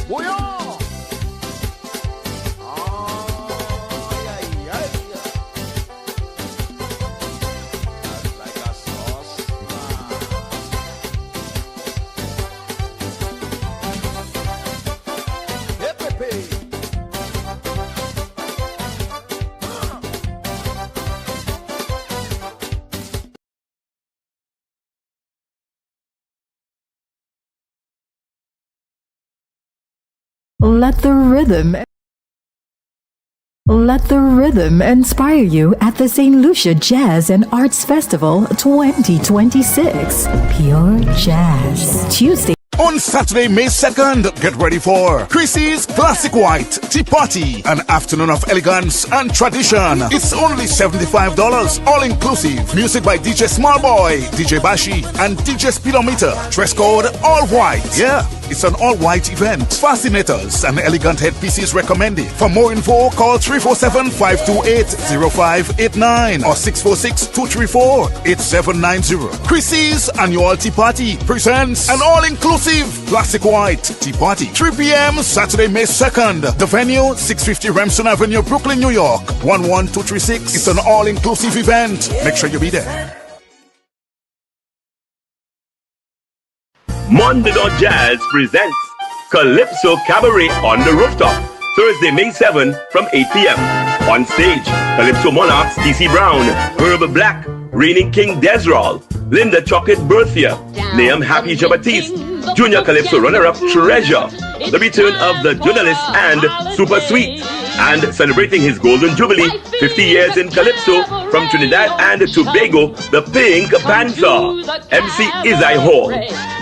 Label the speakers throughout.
Speaker 1: Bouyon! That's like a sauce, man. Hey, Pepe!
Speaker 2: Let the rhythm inspire you at the St. Lucia Jazz and Arts Festival 2026. Pure Jazz. Tuesday.
Speaker 3: On Saturday, May 2nd, get ready for Chrissy's Classic White Tea Party, an afternoon of elegance and tradition. It's only $75, all inclusive. Music by DJ Smallboy, DJ Bashi, and DJ Speedometer. Dress code all white. Yeah, it's an all white event. Fascinators and elegant headpieces recommended. For more info, call 347-528-0589 or 646-234-8790. Chrissy's Annual Tea Party presents an all-inclusive Classic White Tea Party. 3 p.m. Saturday, May 2nd. The venue, 650 Remsen Avenue, Brooklyn, New York, 11236. It's an all-inclusive event. Make sure you be there.
Speaker 4: Mondador Jazz presents Calypso Cabaret on the Rooftop, Thursday, May 7 from 8 p.m. On stage, Calypso Monarchs DC Brown, Herb Black, Reigning King Desral, Linda Chocolate Berthia, Liam Happy Jabatiste, Junior Calypso runner-up Treasure, the return of the journalist and Super Sweet, and celebrating his Golden Jubilee, 50 years in Calypso, from Trinidad and Tobago, the Pink Panther, MC Izai Hall.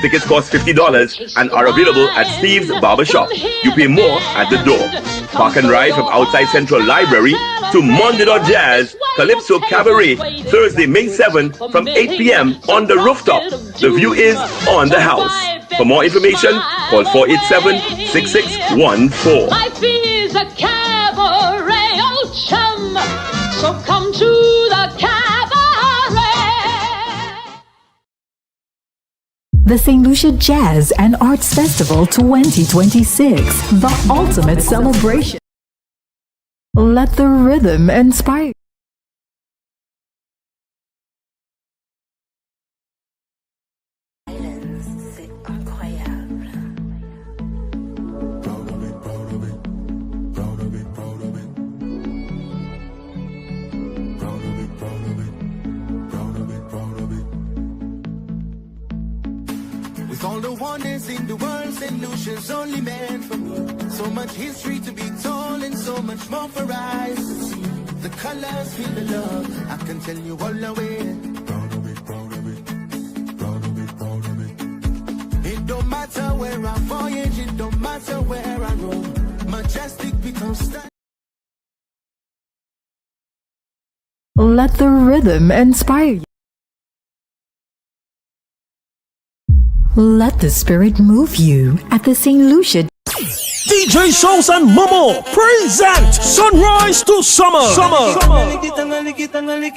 Speaker 4: Tickets cost $50 and are available at Steve's Barbershop. You pay more at the door. Park and ride from outside Central Library to Mondador Jazz Calypso Cabaret, Thursday, May 7 from 8 p.m. on the rooftop. The view is on the house. For more information, call 487-6614.
Speaker 5: Life is a cabaret, old chum, so come to the cabaret.
Speaker 2: The St. Lucia Jazz and Arts Festival 2026. The ultimate celebration. Let the rhythm inspire.
Speaker 6: With all the wonders in the world, St. Lucia's only meant for me. So much history to be told and so much more for eyes to see. The colors feel the love, I can tell you all the way. Proud of it, proud of it, proud of it, proud of it. It don't matter where I voyage, it don't matter where I roam. Majestic becomes stunning.
Speaker 2: Let the rhythm inspire you. Let the spirit move you at the St. Lucia.
Speaker 7: DJ Shows and Momo present Sunrise to Summer.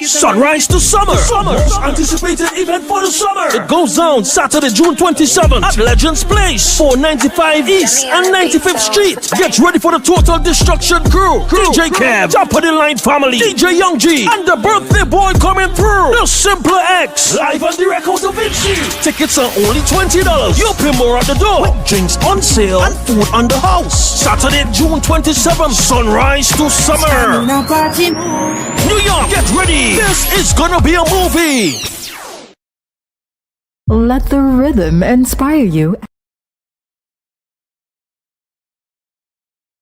Speaker 7: Sunrise to Summer. Most anticipated event for the summer. It goes down Saturday, June 27th at Legends Place, 495 East and 95th Street. Get ready for the Total Destruction crew. DJ Kev, Top of the Line Family, DJ Young G, and the birthday boy coming through. The Simpler X, live on direct out of Vinci. Tickets are only $20. You'll pay more at the door, with drinks on sale and food on the house. Saturday, June 27th, Sunrise to Summer. New York, get ready. This is gonna be a movie.
Speaker 2: Let the rhythm inspire you.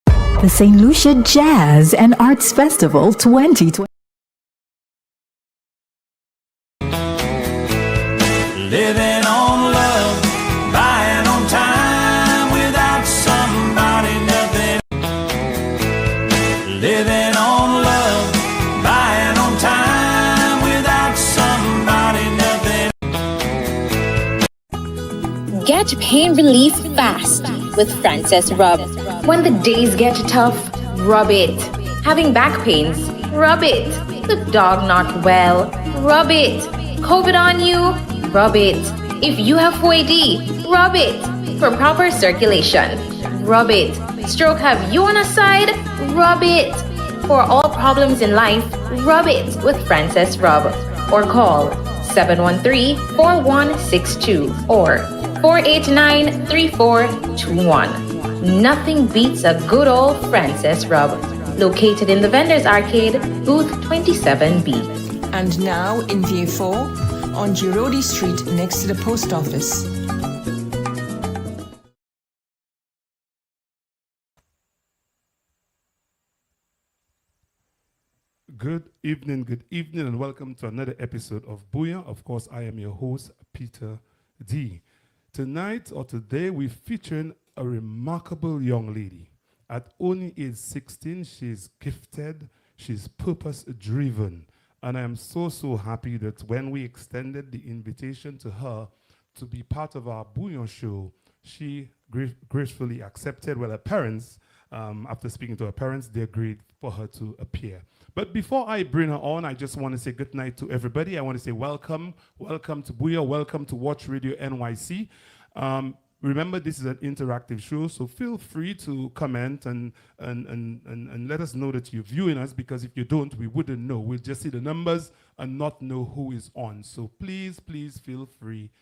Speaker 2: The St. Lucia Jazz and Arts Festival 2020.
Speaker 8: Living on love, buying on time without somebody, nothing. Living on love, buying on time without somebody, nothing.
Speaker 9: Get pain relief fast with Frances Rub.
Speaker 10: When the days get tough, rub it. Having back pains, rub it. The dog not well, rub it. COVID on you, rub it. If you have 4AD, rub it for proper circulation. rub it. Stroke have you on a side? Rub it. For all problems in life, rub it with Frances Rub. Or call 713-4162 or 489-3421. Nothing beats a good old Frances Rub. Located in the Vendors Arcade, booth 27B.
Speaker 11: And now in VA4 on Girodi Street next to the post office.
Speaker 12: Good evening, and welcome to another episode of Bouyon. Of course, I am your host, Peter D. Tonight or today, we're featuring a remarkable young lady. At only age 16, she's gifted, she's purpose-driven, and I am so happy that when we extended the invitation to her to be part of our Bouyon show, she gracefully accepted. Well, her parents, after speaking to her parents, they agreed for her to appear. But before I bring her on, I just want to say good night to everybody. I want to say welcome to Bouyon, welcome to Watch Radio NYC. Remember, this is an interactive show, so feel free to comment and let us know that you're viewing us, because if you don't, we wouldn't know. We'll just see the numbers and not know who is on. So please feel free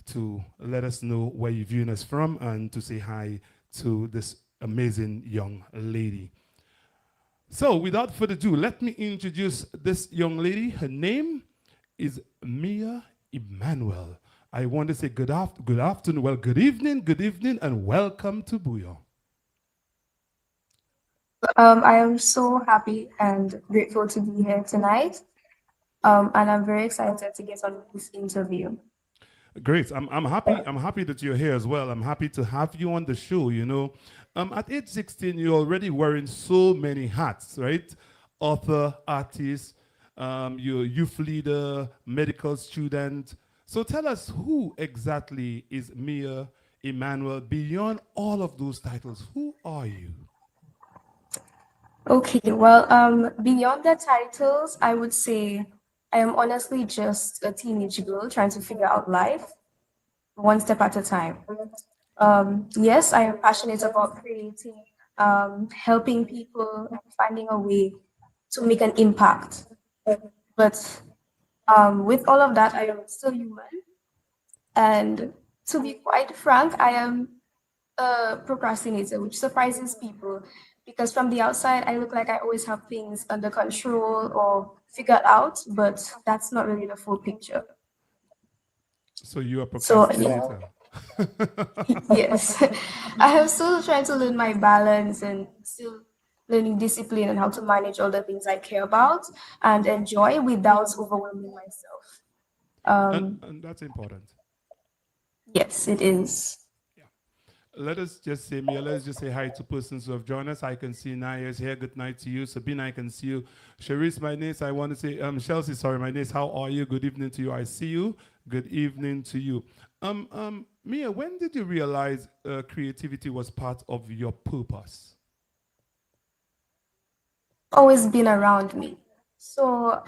Speaker 12: to let us know where you're viewing us from and to say hi to this amazing young lady. So without further ado, let me introduce this young lady. Her name is Mea Emmanuel. I want to say good afternoon, well, good evening, and welcome to Bouyon.
Speaker 13: I am so happy and grateful to be here tonight, and I'm very excited to get on this interview.
Speaker 12: Great. I'm happy that you're here as well. I'm happy to have you on the show. You know, at age 16, you're already wearing so many hats, right? Author, artist, you're youth leader, medical student. So tell us, who exactly is Mea Emmanuel beyond all of those titles? Who are you?
Speaker 13: Okay, well, beyond the titles, I would say I am honestly just a teenage girl trying to figure out life one step at a time. Yes, I am passionate about creating, helping people, and finding a way to make an impact. But with all of that, I am still human. And to be quite frank, I am a procrastinator, which surprises people, because from the outside, I look like I always have things under control or figured out, but that's not really the full picture.
Speaker 12: So you are a procrastinator.
Speaker 13: Yes. I am still trying to learn my balance and still learning discipline and how to manage all the things I care about and enjoy without overwhelming myself.
Speaker 12: And that's important.
Speaker 13: Yes, it is.
Speaker 12: Let us just say, Mea, let's just say hi to persons who have joined us. I can see Naya's here. Good night to you. Sabina, I can see you. Sharice, my niece, I want to say, Chelsea, sorry, my niece, how are you? Good evening to you. I see you. Good evening to you. Mea, when did you realize creativity was part of your purpose?
Speaker 13: Always been around me. So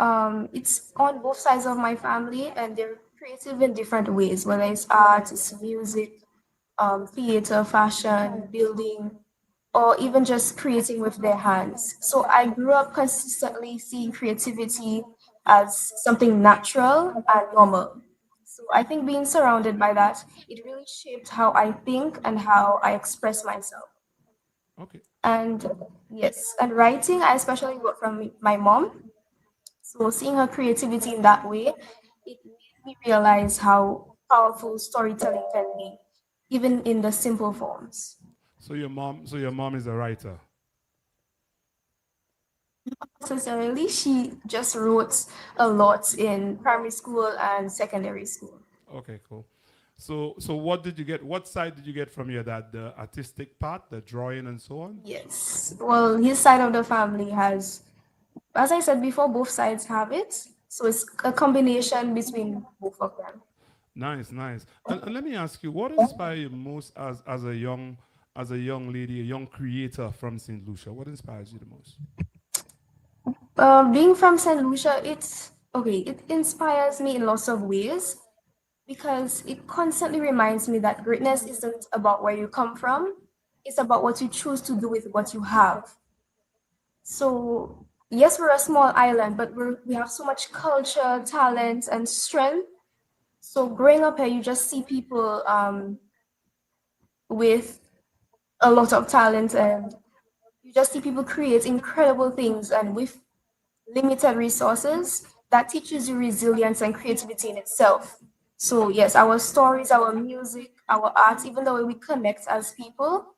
Speaker 13: it's on both sides of my family, and they're creative in different ways, whether it's art, it's music, theater, fashion, building, or even just creating with their hands. So I grew up consistently seeing creativity as something natural and normal. So I think being surrounded by that, it really shaped how I think and how I express myself.
Speaker 12: Okay.
Speaker 13: And yes, and writing, I especially got from my mom. So seeing her creativity in that way, it made me realize how powerful storytelling can be, even in the simple forms.
Speaker 12: So your mom is a writer?
Speaker 13: Not necessarily. She just wrote a lot in primary school and secondary school.
Speaker 12: Okay, cool. So what did you get? What side did you get from your dad? The artistic part, the drawing and so on?
Speaker 13: Yes. Well, his side of the family has, as I said before, both sides have it. So it's a combination between both of them.
Speaker 12: Nice. And let me ask you, what inspired you most as a young lady, a young creator from St. Lucia? What inspires you the most?
Speaker 13: Being from St. Lucia, it inspires me in lots of ways, because it constantly reminds me that greatness isn't about where you come from, It's about what you choose to do with what you have. So, yes, we're a small island, but we have so much culture, talent, and strength. So, growing up here, you just see people with a lot of talent, and you just see people create incredible things, and with limited resources, that teaches you resilience and creativity in itself. So, yes, our stories, our music, our art, even the way we connect as people,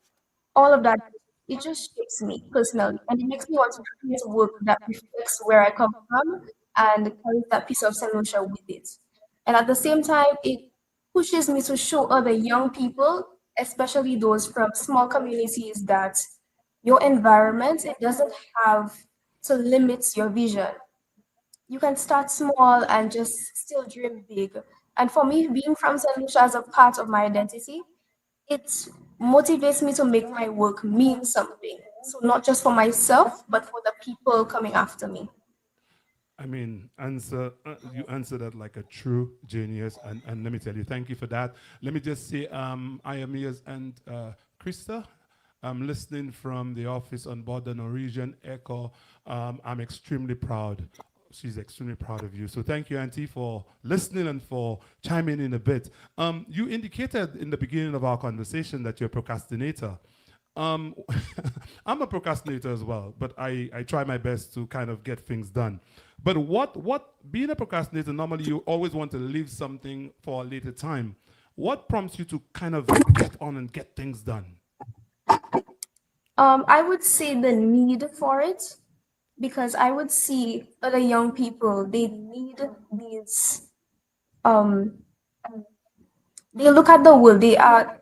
Speaker 13: all of that, it just shapes me personally, and it makes me want to create work that reflects where I come from and carries that piece of St. Lucia with it. And at the same time, it pushes me to show other young people, especially those from small communities, that your environment, it doesn't have to limit your vision. You can start small and just still dream big. And for me, being from St. Lucia as a part of my identity, it motivates me to make my work mean something. So not just for myself, but for the people coming after me.
Speaker 12: I mean, you answer that like a true genius, and let me tell you, thank you for that. Let me just say, I am here and Krista. I'm listening from the office on board the Norwegian Echo. I'm extremely proud. She's extremely proud of you. So thank you, Auntie, for listening and for chiming in a bit. You indicated in the beginning of our conversation that you're a procrastinator. Um, I'm a procrastinator as well, but I try my best to kind of get things done. But what being a procrastinator, normally you always want to leave something for a later time. What prompts you to kind of get on and get things done?
Speaker 13: I would say the need for it, because I would see other young people, they need these, um, they look at the world, they are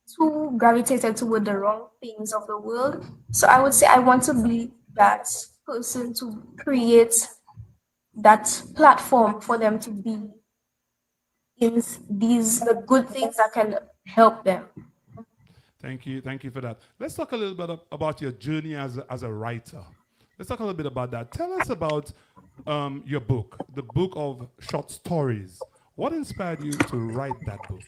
Speaker 13: too gravitated toward the wrong things of the world. So I would say I want to be that person to create that platform for them to be in these the good things that can help them.
Speaker 12: Thank you for that. Let's talk a little bit about your journey as a writer. Let's talk a little bit about that. Tell us about your book, the book of short stories. What inspired you to write that book?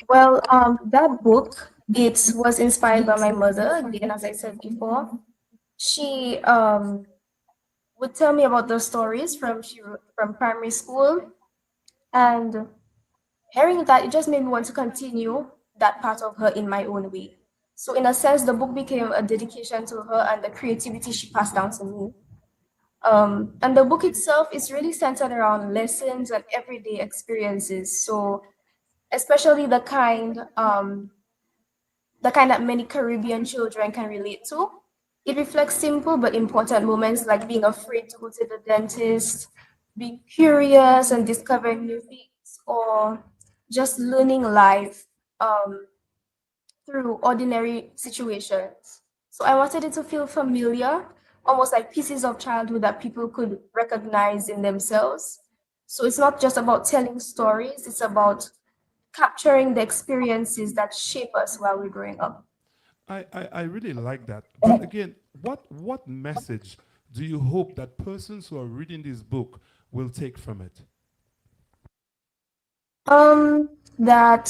Speaker 13: Well, that book, it was inspired by my mother. Again, as I said before, she would tell me about the stories from primary school, and hearing that, it just made me want to continue that part of her in my own way. So, in a sense, the book became a dedication to her and the creativity she passed down to me. And the book itself is really centered around lessons and everyday experiences. So, especially the kind that many Caribbean children can relate to. It reflects simple but important moments like being afraid to go to the dentist, being curious and discovering new things, or just learning life um, through ordinary situations. So I wanted it to feel familiar, almost like pieces of childhood that people could recognize in themselves. So it's not just about telling stories, it's about capturing the experiences that shape us while we're growing up.
Speaker 12: I really like that. But again, what message do you hope that persons who are reading this book will take from it?
Speaker 13: That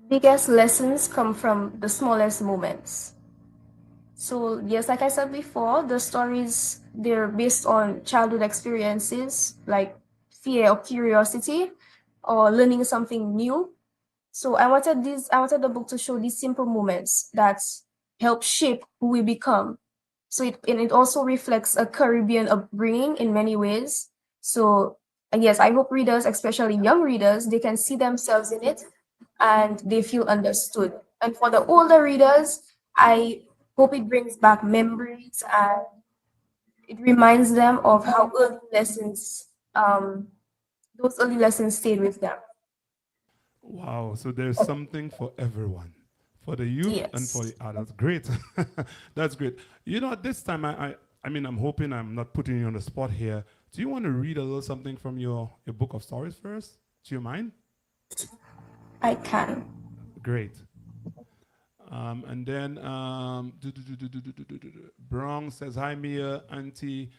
Speaker 13: biggest lessons come from the smallest moments. So yes, like I said before, the stories, they're based on childhood experiences like fear or curiosity or learning something new. So I wanted the book to show these simple moments that help shape who we become. So it also reflects a Caribbean upbringing in many ways. So yes, I hope readers, especially young readers, they can see themselves in it and they feel understood. And for the older readers, I hope it brings back memories and it reminds them of how those early lessons stayed with them.
Speaker 12: Wow, so there's something for everyone, for the youth and for
Speaker 13: Yes.
Speaker 12: the adults. Great. That's great. You know, at this time, I mean, I'm hoping I'm not putting you on the spot here. Do you want to read a little something from your book of stories first? Do you mind?
Speaker 13: I can.
Speaker 12: Great. And then Brown says, "Hi, Mia, Auntie."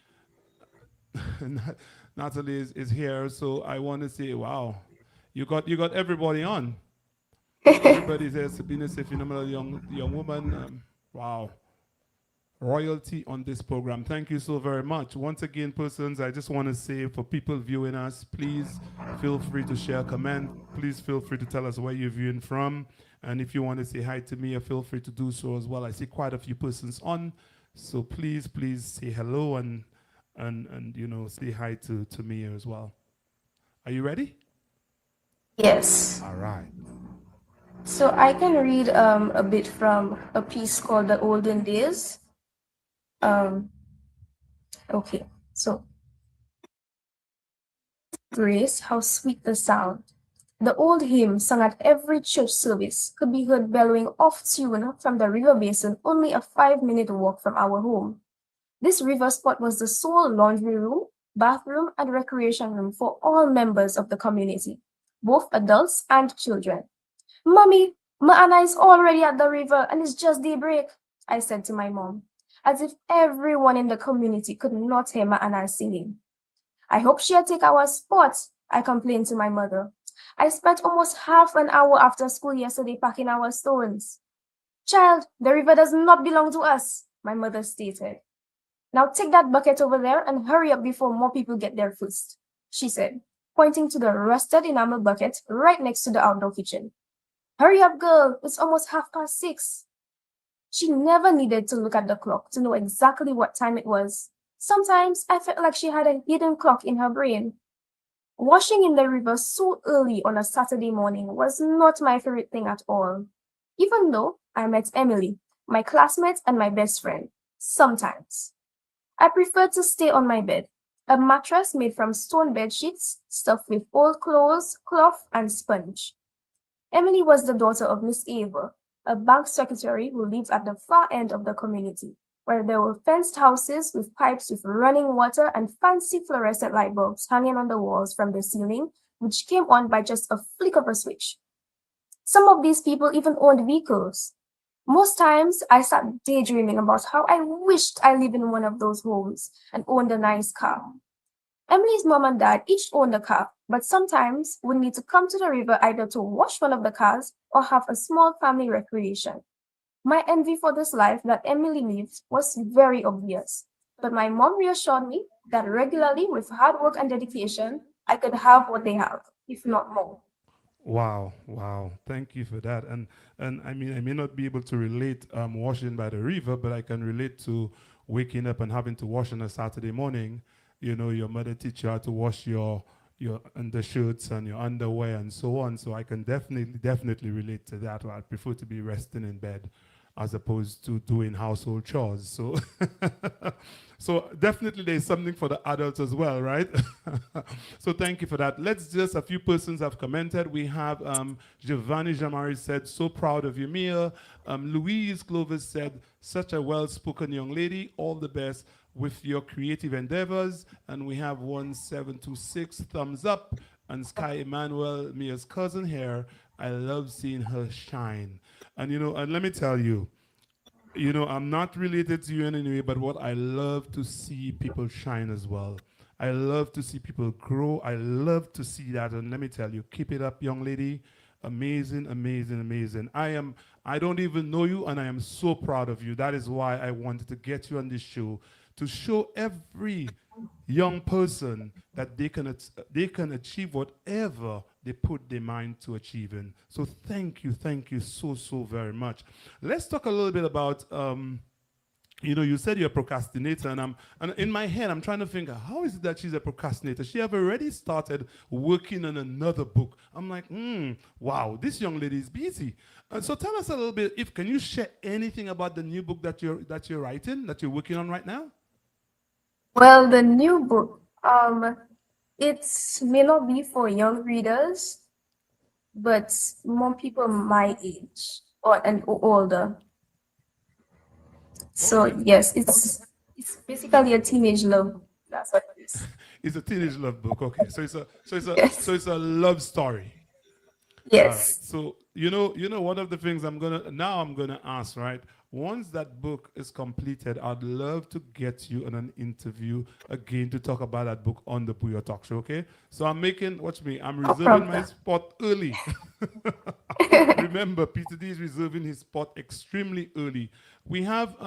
Speaker 12: Natalie is here, so I want to say, wow, you got everybody on. Everybody there, Sabina, a phenomenal young woman. Wow. Royalty on this program. Thank you so very much. Once again, persons, I just want to say for people viewing us, please feel free to share a comment. Please feel free to tell us where you're viewing from. And if you want to say hi to me, feel free to do so as well. I see quite a few persons on. So please say hello and say hi to me as well. Are you ready?
Speaker 13: Yes.
Speaker 12: All right.
Speaker 13: So I can read a bit from a piece called The Olden Days. Okay, so Grace, how sweet the sound. The old hymn sung at every church service could be heard bellowing off tune from the river basin only a 5-minute walk from our home. This river spot was the sole laundry room, bathroom, and recreation room for all members of the community, both adults and children. Mommy, Ma Anna is already at the river and it's just daybreak, I said to my mom, as if everyone in the community could not hear Ma Anna singing. I hope she'll take our spot, I complained to my mother. I spent almost half an hour after school yesterday packing our stones. Child, the river does not belong to us, my mother stated. Now take that bucket over there and hurry up before more people get there first, she said, pointing to the rusted enamel bucket right next to the outdoor kitchen. Hurry up, girl, it's almost 6:30. She never needed to look at the clock to know exactly what time it was. Sometimes I felt like she had a hidden clock in her brain. Washing in the river so early on a Saturday morning was not my favorite thing at all, even though I met Emily, my classmate and my best friend, sometimes. I preferred to stay on my bed, a mattress made from stone bed sheets stuffed with old clothes, cloth, and sponge. Emily was the daughter of Miss Ava, a bank secretary who lived at the far end of the community, where there were fenced houses with pipes with running water and fancy fluorescent light bulbs hanging on the walls from the ceiling, which came on by just a flick of a switch. Some of these people even owned vehicles. Most times, I sat daydreaming about how I wished I lived in one of those homes and owned a nice car. Emily's mom and dad each owned a car, but sometimes would need to come to the river either to wash one of the cars or have a small family recreation. My envy for this life that Emily lived was very obvious, but my mom reassured me that regularly, with hard work and dedication, I could have what they have, if not more.
Speaker 12: Wow. Thank you for that. And I mean, I may not be able to relate washing by the river, but I can relate to waking up and having to wash on a Saturday morning. You know, your mother teach you how to wash your undershirts and your underwear and so on. So I can definitely relate to that. I prefer to be resting in bed as opposed to doing household chores. So so definitely there's something for the adults as well, right? So thank you for that. A few persons have commented. We have Giovanni Jamari said, so proud of you, Mia. Louise Clovis said, such a well-spoken young lady. All the best with your creative endeavors. And we have 1726 thumbs up. And Sky Emmanuel, Mia's cousin here, I love seeing her shine. And and let me tell you, I'm not related to you in any way, but what I love to see people shine as well. I love to see people grow. I love to see that. And let me tell you, keep it up, young lady. Amazing. I don't even know you, and I am so proud of you. That is why I wanted to get you on this show, to show every young person that they can achieve whatever they put their mind to achieving. So thank you so very much. Let's talk a little bit about you said you're a procrastinator, and in my head I'm trying to think, how is it that she's a procrastinator? She have already started working on another book. I'm like, wow, this young lady is busy. And so tell us a little bit, can you share anything about the new book that you're writing, that you're working on right now?
Speaker 13: Well, the new book, it may not be for young readers, but more people my age and older. So yes, it's basically a teenage love. That's what it is.
Speaker 12: It's a teenage love book. Okay, so
Speaker 13: Yes.
Speaker 12: it's a love story.
Speaker 13: Yes.
Speaker 12: All right. So one of the things I'm gonna ask, right? Once that book is completed, I'd love to get you on an interview again to talk about that book on the Bouyon Talk Show. Okay? So I'm reserving my spot early. remember, Peter D is reserving his spot extremely early. We have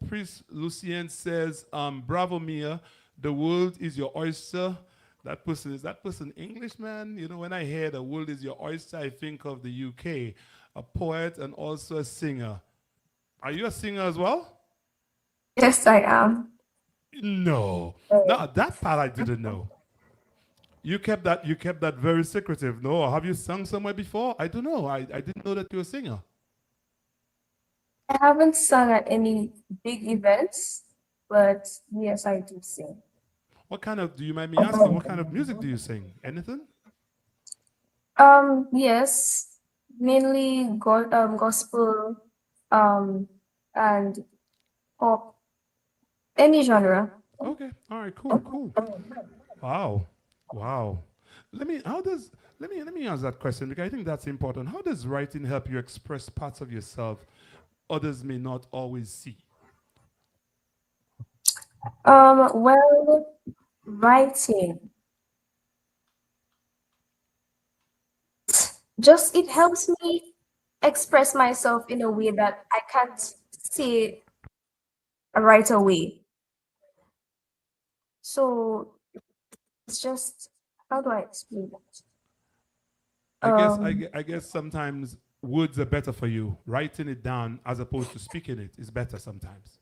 Speaker 12: Prince Lucien says, bravo, Mia. The world is your oyster. Is that person Englishman? You know, when I hear the world is your oyster, I think of the UK, a poet and also a singer. Are you a singer as well?
Speaker 13: Yes, I am.
Speaker 12: No. No, that part I didn't know. You kept that very secretive. No, have you sung somewhere before? I don't know. I didn't know that you're a singer.
Speaker 13: I haven't sung at any big events, but yes, I do sing.
Speaker 12: Do you mind me asking, what kind of music do you sing? Anything?
Speaker 13: Yes, mainly gospel, and pop, any genre.
Speaker 12: Okay. All right. Cool. Wow. Wow. Let me ask that question because I think that's important. How does writing help you express parts of yourself others may not always see?
Speaker 13: Well, writing just it helps me express myself in a way that I can't say right away. So it's just how do I explain that?
Speaker 12: I guess sometimes words are better for you. Writing it down as opposed to speaking it is better sometimes.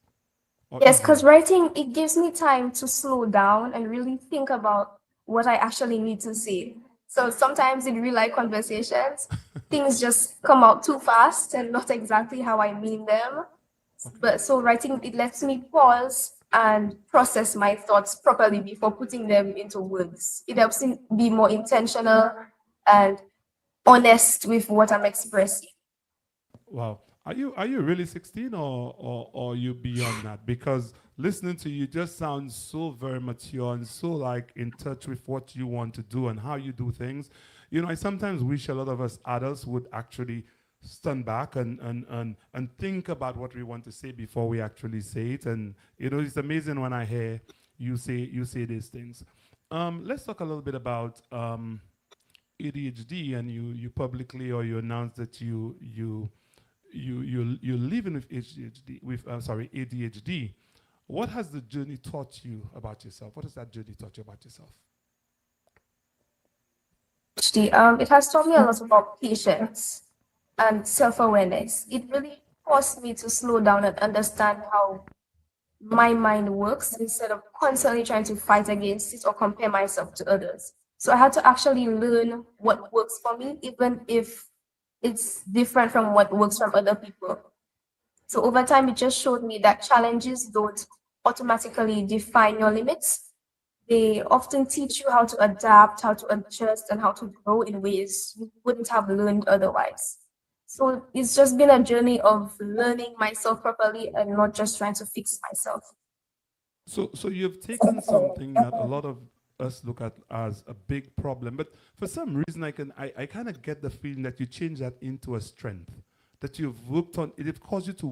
Speaker 12: Or
Speaker 13: Yes, because
Speaker 12: easier.
Speaker 13: writing it gives me time to slow down and really think about what I actually need to say. So sometimes in real life conversations, things just come out too fast and not exactly how I mean them. But so writing it lets me pause and process my thoughts properly before putting them into words. It helps me be more intentional and honest with what I'm expressing.
Speaker 12: Wow. Are you really 16 or are you beyond that? Because listening to you just sounds so very mature and so like in touch with what you want to do and how you do things. You know, I sometimes wish a lot of us adults would actually stand back and think about what we want to say before we actually say it. And you know, it's amazing when I hear you say these things. Let's talk a little bit about ADHD, and you publicly or you announced that you're living with ADHD ADHD. What has the journey taught you about yourself? What has that journey taught you about yourself?
Speaker 13: It has taught me a lot about patience and self-awareness. It really forced me to slow down and understand how my mind works instead of constantly trying to fight against it or compare myself to others. So I had to actually learn what works for me, even if it's different from what works from other people. So over time, it just showed me that challenges don't automatically define your limits. They often teach you how to adapt, how to adjust, and how to grow in ways you wouldn't have learned otherwise. So it's just been a journey of learning myself properly and not just trying to fix myself.
Speaker 12: So you've taken something that a lot of us look at as a big problem, but for some reason I kind of get the feeling that you change that into a strength. That you've worked on it caused you to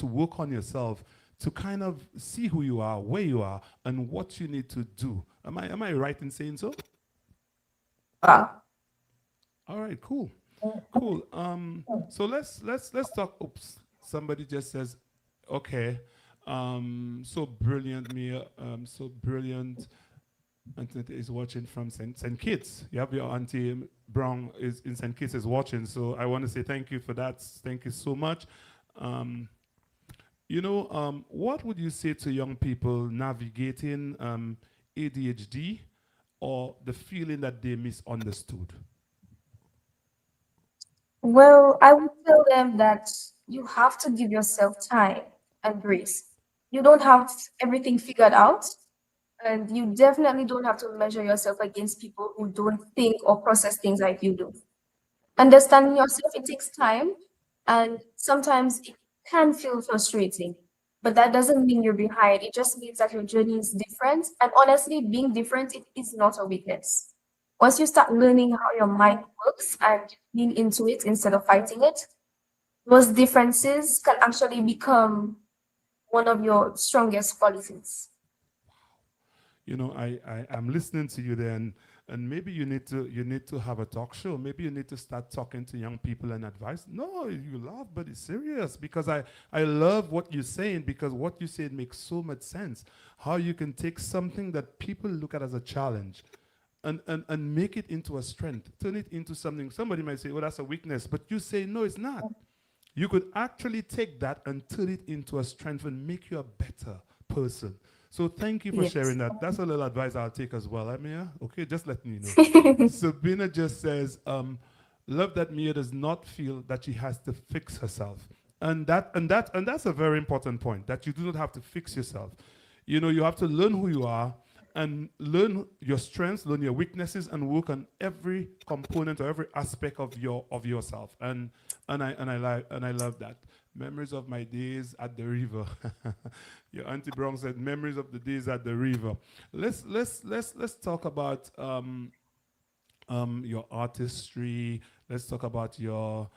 Speaker 12: work on yourself to kind of see who you are, where you are, and what you need to do. Am I right in saying so? All right, cool. Cool. So let's talk. Oops, somebody just says, okay. So brilliant, Mia. So brilliant. Auntie is watching from St. Kitts. You have your Auntie Brown is in St. Kitts is watching. So I want to say thank you for that. Thank you so much. What would you say to young people navigating ADHD or the feeling that they misunderstood?
Speaker 13: Well, I would tell them that you have to give yourself time and grace. You don't have everything figured out, and you definitely don't have to measure yourself against people who don't think or process things like you do. Understanding yourself, it takes time, and sometimes it can feel frustrating, but that doesn't mean you're behind. It just means that your journey is different. And honestly, being different, it is not a weakness. Once you start learning how your mind works and lean into it instead of fighting it, those differences can actually become one of your strongest qualities.
Speaker 12: I'm listening to you there, and and maybe you need to have a talk show. Maybe you need to start talking to young people and advice. No, you laugh, but it's serious because I love what you're saying, because what you said makes so much sense. How you can take something that people look at as a challenge and make it into a strength, turn it into something. Somebody might say, oh, that's a weakness, but you say, no, it's not. You could actually take that and turn it into a strength and make you a better person. So thank you for sharing that. That's a little advice I'll take as well, Mia. Okay, just letting you know. Sabina just says, love that Mia does not feel that she has to fix herself. And that's a very important point, that you do not have to fix yourself. You have to learn who you are and learn your strengths, learn your weaknesses, and work on every component or every aspect of yourself. And I love that. Memories of my days at the river. Your auntie Brown said, memories of the days at the river. Let's talk about your artistry. Let's talk about your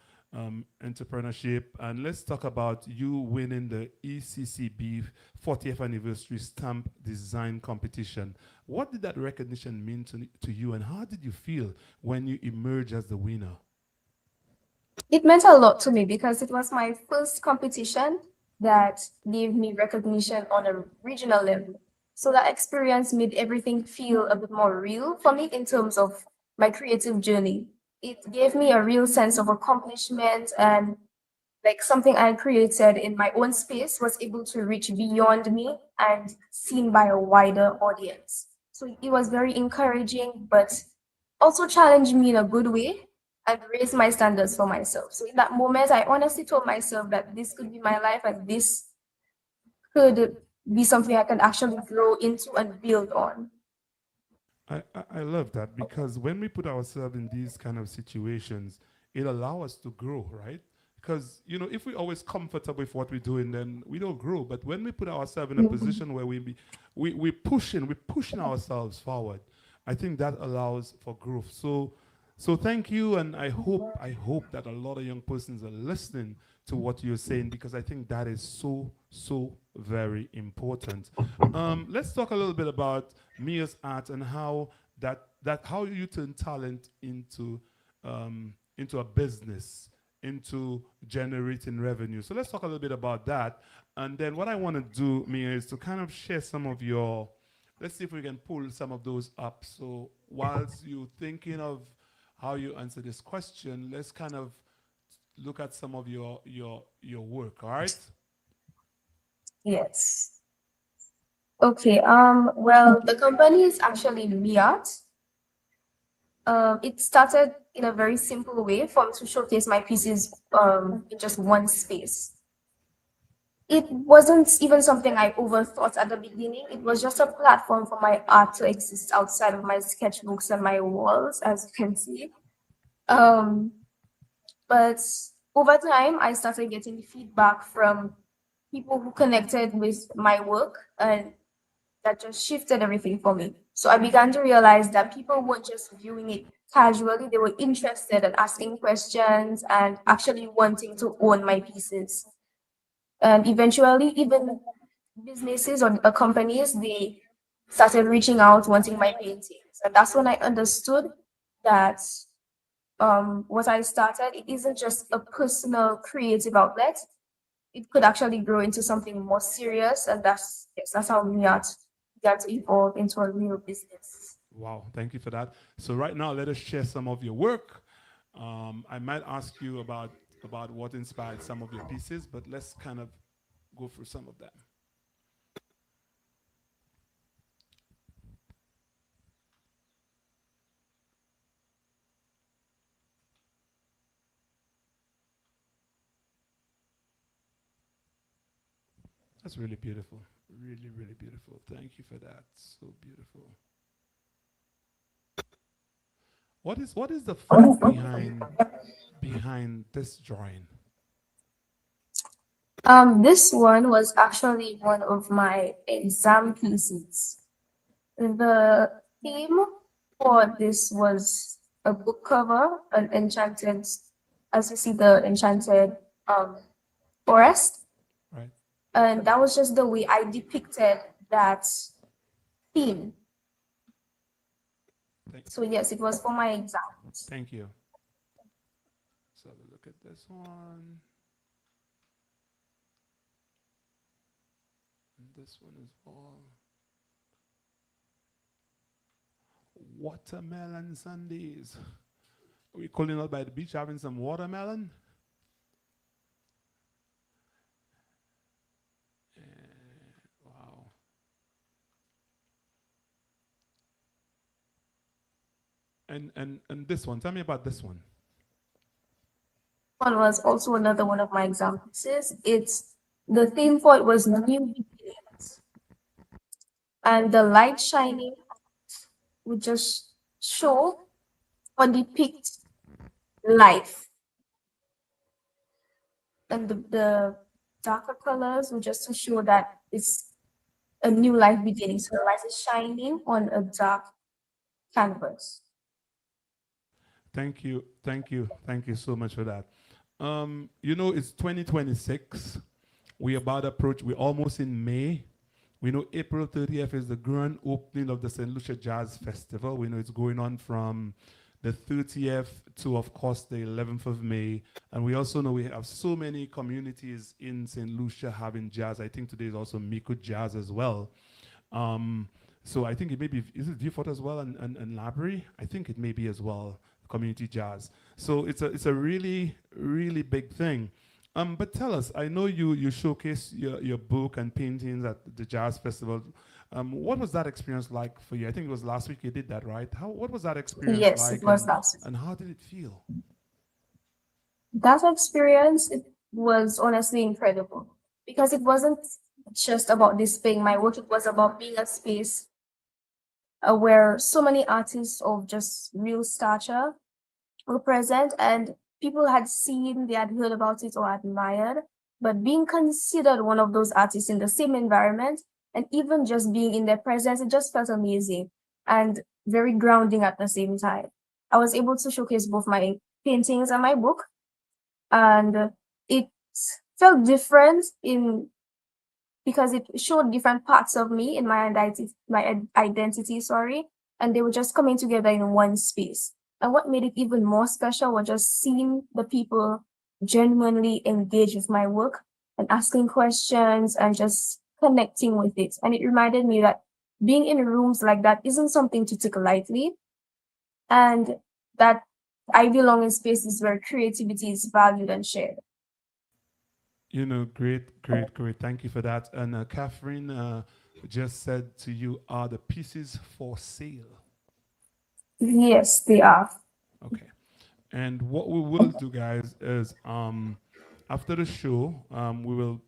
Speaker 12: entrepreneurship, and let's talk about you winning the ECCB 40th anniversary stamp design competition. What did that recognition mean to you, and how did you feel when you emerged as the winner?
Speaker 13: It meant a lot to me because it was my first competition that gave me recognition on a regional level. So that experience made everything feel a bit more real for me in terms of my creative journey. It gave me a real sense of accomplishment, and like something I created in my own space was able to reach beyond me and seen by a wider audience. So it was very encouraging, but also challenged me in a good way and raised my standards for myself. So in that moment, I honestly told myself that this could be my life and this could be something I can actually grow into and build on.
Speaker 12: I love that, because when we put ourselves in these kind of situations, it allows us to grow, right? Because if we're always comfortable with what we're doing, then we don't grow. But when we put ourselves in a position where we're pushing ourselves forward, I think that allows for growth. So thank you, and I hope that a lot of young persons are listening to what you're saying, because I think that is so very important. Let's talk a little bit about Mia's art and how how you turn talent into a business, into generating revenue. So let's talk a little bit about that. And then what I want to do, Mia, is to kind of share some of your, let's see if we can pull some of those up. So whilst you're thinking of how you answer this question, let's kind of look at some of your work, all right?
Speaker 13: Yes. Okay. Well, the company is actually Miat. It started in a very simple way for me to showcase my pieces in just one space. It wasn't even something I overthought at the beginning. It was just a platform for my art to exist outside of my sketchbooks and my walls, as you can see. But over time, I started getting feedback from people who connected with my work, and that just shifted everything for me. So I began to realize that people weren't just viewing it casually, they were interested and asking questions and actually wanting to own my pieces. And eventually, even businesses or companies, they started reaching out, wanting my paintings. And that's when I understood that what I started, it isn't just a personal creative outlet. It could actually grow into something more serious. And that's how Miat began to evolve into a real business.
Speaker 12: Wow, thank you for that. So right now, let us share some of your work. I might ask you about what inspired some of your pieces, but let's kind of go through some of them. That's really beautiful. Really, really beautiful. Thank you for that. So beautiful. What is the thought behind this drawing?
Speaker 13: This one was actually one of my exam pieces. The theme for this was a book cover, an enchanted, as you see, the enchanted forest.
Speaker 12: Right.
Speaker 13: And that was just the way I depicted that theme. So yes, it was for my exams.
Speaker 12: Thank you. So look at this one. And this one is for watermelon sundaes. Are we cooling out by the beach having some watermelon? Wow. And this one, tell me about this one.
Speaker 13: One was also another one of my exam pieces. It's the theme for it was new beginnings, and the light shining would just show or depict life, and the darker colors would just to show that it's a new life beginning. So the light is shining on a dark canvas.
Speaker 12: Thank you, thank you, thank you so much for that. You know, it's 2026. We're about to approach, we're almost in May. We know April 30th is the grand opening of the St. Lucia Jazz Festival. We know it's going on from the 30th to, of course, the 11th of May. And we also know we have so many communities in St. Lucia having jazz. I think today is also Miko Jazz as well. So I think it may be, is it Vieux as well and Library? I think it may be as well, community jazz. So it's a really, really big thing. But tell us, I know you showcase your book and paintings at the Jazz Festival. What was that experience like for you? I think it was last week you did that, right? What was that experience like?
Speaker 13: Yes, it was last week.
Speaker 12: And how did it feel?
Speaker 13: That experience, it was honestly incredible because it wasn't just about displaying my work, it was about being a space where so many artists of just real stature were present, and people had seen, they had heard about it or admired, but being considered one of those artists in the same environment and even just being in their presence, it just felt amazing and very grounding at the same time. I was able to showcase both my paintings and my book, and it felt different because it showed different parts of me in my identity, and they were just coming together in one space. And what made it even more special was just seeing the people genuinely engage with my work and asking questions and just connecting with it. And it reminded me that being in rooms like that isn't something to take lightly, and that I belong in spaces where creativity is valued and shared.
Speaker 12: You know, great, great, great. Thank you for that. And Catherine just said to you, are the pieces for sale?
Speaker 13: Yes, they are.
Speaker 12: Okay. And what we will do, guys, is after the show, we will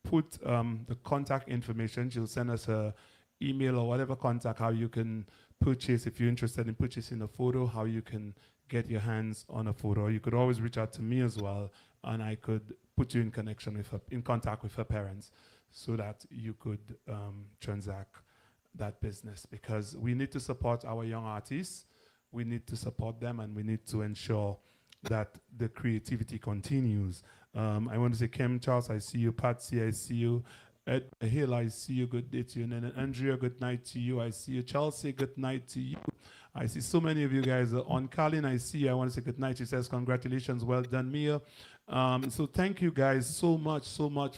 Speaker 12: put the contact information. She'll send us a email or whatever contact, how you can purchase, if you're interested in purchasing a photo, how you can get your hands on a photo. You could always reach out to me as well, and I could put you in connection with her, in contact with her parents, so that you could transact that business, because we need to support our young artists. We need to support them, and we need to ensure that the creativity continues. I want to say, Kim Charles, I see you. Patsy, I see you. Ed Hill, I see you. Good day to you. And then Andrea, good night to you. I see you. Chelsea, good night to you. I see so many of you guys on. Colin, I see you. I want to say good night. She says, congratulations. Well done, Mia. So thank you guys so much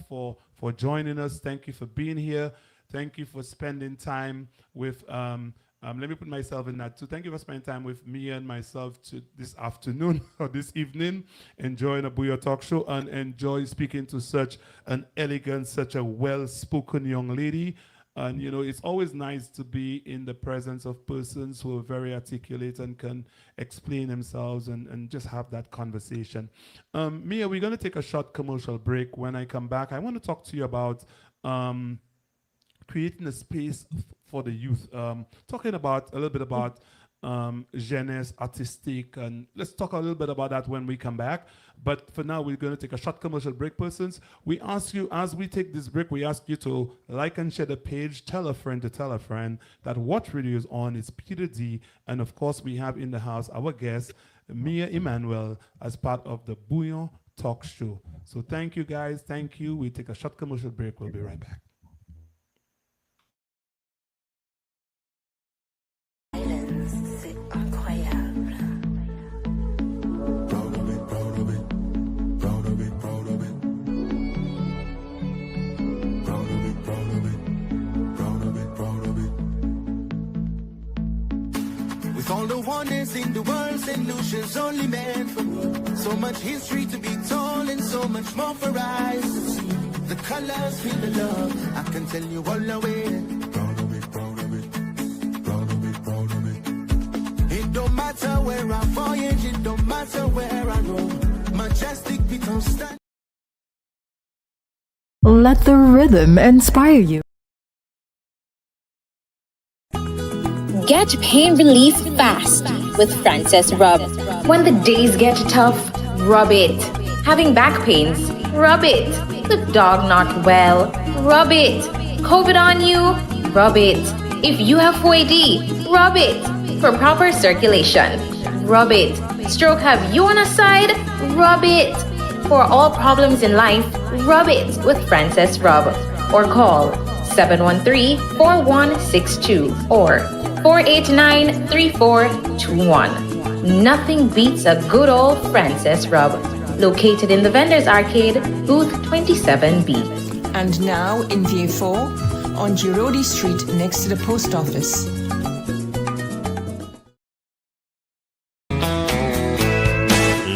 Speaker 12: for joining us. Thank you for being here. Thank you for spending time with let me put myself in that too. Thank you for spending time with me and myself this afternoon or this evening, enjoying a Bouyon talk show and enjoy speaking to such an elegant, such a well-spoken young lady. And, you know, it's always nice to be in the presence of persons who are very articulate and can explain themselves and just have that conversation. Mia, we're going to take a short commercial break. When I come back, I want to talk to you about creating a space for the youth. Talking about a little bit about jeunesse, artistic, and let's talk a little bit about that when we come back. But for now, we're going to take a short commercial break, persons. We ask you, as we take this break, we ask you to like and share the page, tell a friend to tell a friend that what radio is on is Peter D. And of course, we have in the house our guest, Mea Emmanuel, as part of the Bouyon talk show. So thank you, guys. Thank you. We take a short commercial break. We'll be right back.
Speaker 14: Sit
Speaker 6: wonders in the world, St. Lucia's only meant for me. So much history to be told and so much more for eyes to see. The colors feel the love, I can tell you all the way. Proud of it, proud of it, proud of it, proud of it. It don't matter where I voyage, it don't matter where I roam. Majestic becomes stand.
Speaker 2: Let the rhythm inspire you.
Speaker 9: Get pain relief fast with Frances Rub.
Speaker 10: When the days get tough, rub it. Having back pains, rub it. The dog not well, rub it. COVID on you, rub it. If you have 4AD, rub it. For proper circulation, rub it. Stroke have you on a side, rub it. For all problems in life, rub it with Frances Rub. Or call 713-4162 or 489-3421. Nothing beats a good old Frances Rub. Located in the Vendors Arcade, booth 27B.
Speaker 11: And now in VA4 on Girodi Street next to the post office.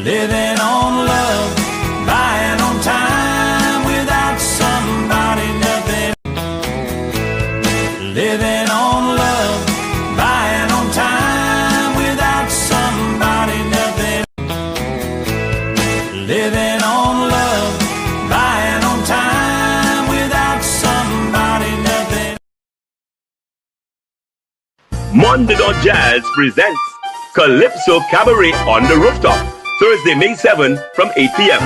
Speaker 8: Living on love, buying on time without somebody, nothing. Living on love, buying on time without somebody, nothing. Living on love, buying on time without somebody, nothing.
Speaker 4: Mondador Jazz presents Calypso Cabaret on the Rooftop, Thursday, May 7 from 8 p.m.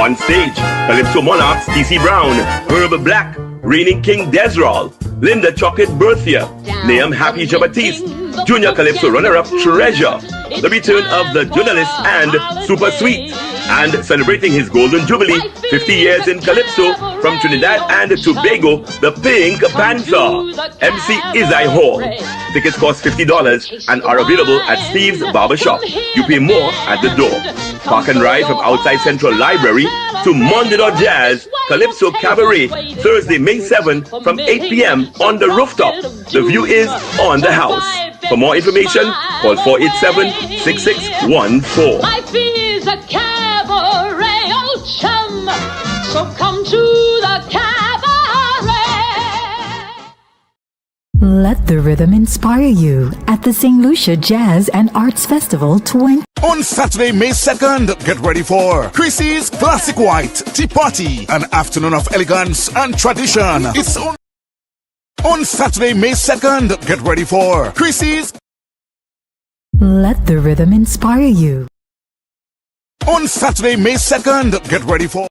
Speaker 4: On stage, Calypso Monarchs TC Brown, Herb Black, Reigning King Desral, Linda Chocolate Berthia, Liam Happy Jabatiste, Junior Calypso runner-up Treasure, the return of the journalist and Super Sweet, and celebrating his Golden Jubilee, 50 years in Calypso, from Trinidad and Tobago, the Pink Panther, MC Izai Hall. Tickets cost $50 and are available at Steve's Barbershop. You pay more at the door. Park and ride from outside Central Library to Mondador Jazz, Calypso Cabaret, Thursday, May 7 from 8 p.m. on the rooftop. The view is on the house. For more information, call 487-6614.
Speaker 5: Life is a cabaret, old chum. So come to the cabaret.
Speaker 2: Let the rhythm inspire you at the St. Lucia Jazz and Arts Festival 20.
Speaker 3: On Saturday, May 2nd, get ready for Chrissy's Classic White Tea Party, an afternoon of elegance and tradition. It's on Saturday, May 2nd, get ready for Chrissy's.
Speaker 2: Let the rhythm inspire you.
Speaker 3: On Saturday, May 2nd, get ready for.